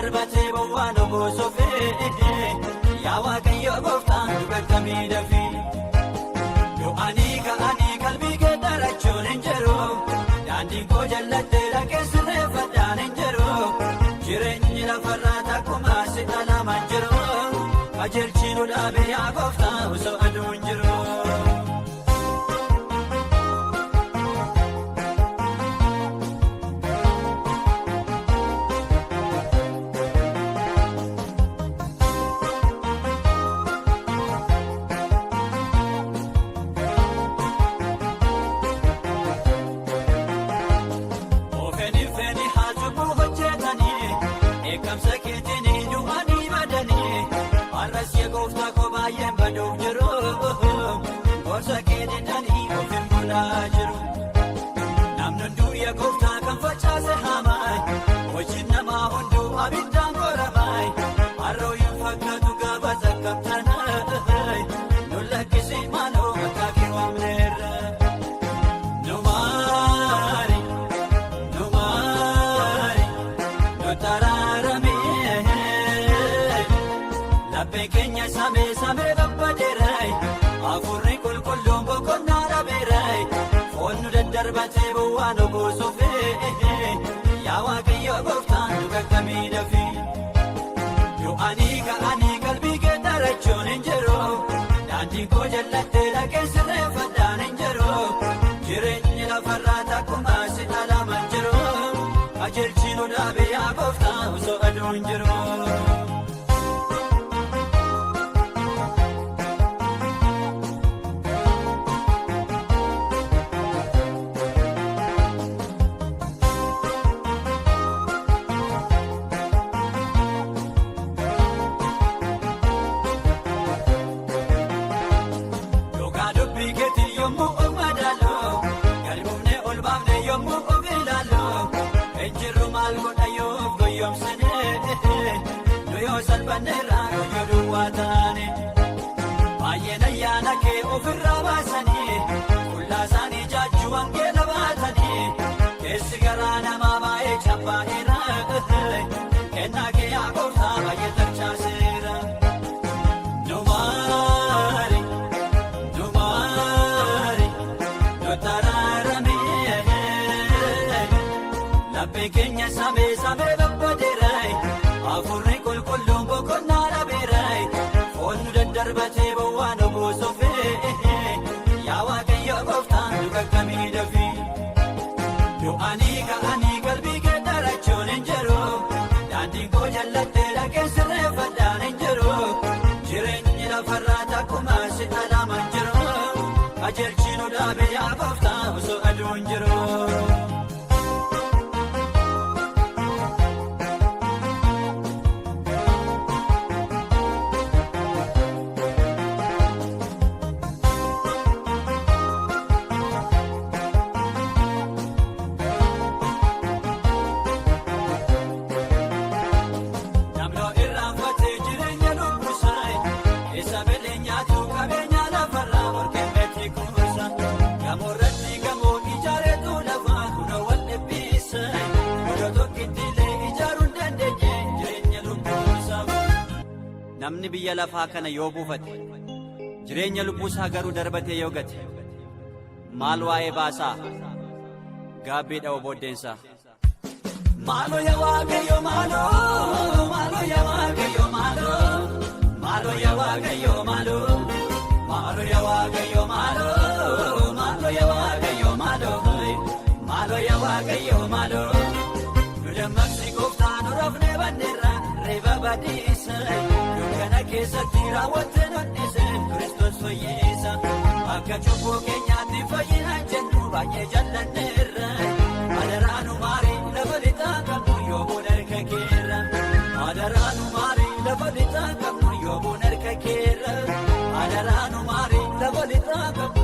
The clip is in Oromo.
daddarbatee bowwaan oboosofee yaa Waaqayyo gooftaan dubartamii dafii du'anii ka'anii qalbii kee darachuun hin jiru daandii koo jallattee dhaqee sirreeffadhaan hin jiru jireenyi lafarraa takkuma si dhalamaan jiru qajeelchi nu dhaabe yaa gooftaa osoo aduu hin jiru. Eekamsa keetiin du'anii badanii har'as yaa gooftaa koo baay'een baduuf jiru gorsa kee didanii of hin bulaa jiru namni hunduu yaa gooftaa kan facaase hamaa hojiin namaa hunduu abiddaan qoramaa har'oo hin fakkaatu gaafa sakkabtanaa nu lakkisee maaloo maqaa kee waamneerra. Beekenya samee babbadeeray afurri qulqulluun boqonnaa dhabeeray foon nu daddarbatee bowwaan oboosofee yaa Waaqayyo gooftaan dubartamii dafii du'anii ka'anii qalbii kee darachuun hin jiru daandii koo jallattee dhaqee sirreeffadhaan hin jiru jireenyi lafarraa takkuma si dhalamaan jiru qajeelchi nu dhaabe yaa gooftaa osoo aduu hin jiru. Yommuu of madaaloo galbuufnee ol baafnee yommuu of ilaaloo ejjirru maal godha yoo of goyoomsine nu yoo salphanneerraa yoo duwwaa taane baay'een ayyaana kee ofirraa baasanii qullaa isaanii jaajuu wangeela baatanii keessi garaa namaa baay'ee cabbaa'eera kennaa kee yaa gooftaa baay'ee tarchaaseera. Beekenya samee babbadeeray afurri qulqulluun boqonnaa dhabeeray foon nu daddarbatee bowwaan oboosofee yaa Waaqayyo gooftaan dubartamii dafii du'anii ka'anii qalbii kee darachuun hin jiru daandii koo jallattee dhaqee sirreeffadhaan hin jiru jireenyi lafarraa takkuma si dhalamaan jiru qajeelchi nu dhaabe yaa gooftaa osoo aduu hin jiru. Namni biyya lafaa kana yoo buufate jireenya lubbuusaa garuu darbatee yoo gate maal waa'ee baasaa gaabbiidha obooddeensaa. Maaloo yaa Waaqayyo maaloo maaloo yaa Waaqayyo maaloo maaloo yaa Waaqayyo maaloo maaloo yaa Waaqayyo maaloo maaloo yaa Waaqayyo maaloo maaloo yaa Waaqayyo maaloo nu dammaqsi gooftaa nu rafnee banneerra reeba badiisa dukkana keessatti raawwattee nodhise Kiristoos fayyisa akka cubbuu keenyaatti fayyina jennu baay'ee jallanneerra adaraanu maarii lafa lixaa qabnu yoo buun harka keerra adaraanu maarii lafa lixaa qabnu yoo buun harka keerra adaraanu maarii lafa lixaa qabnu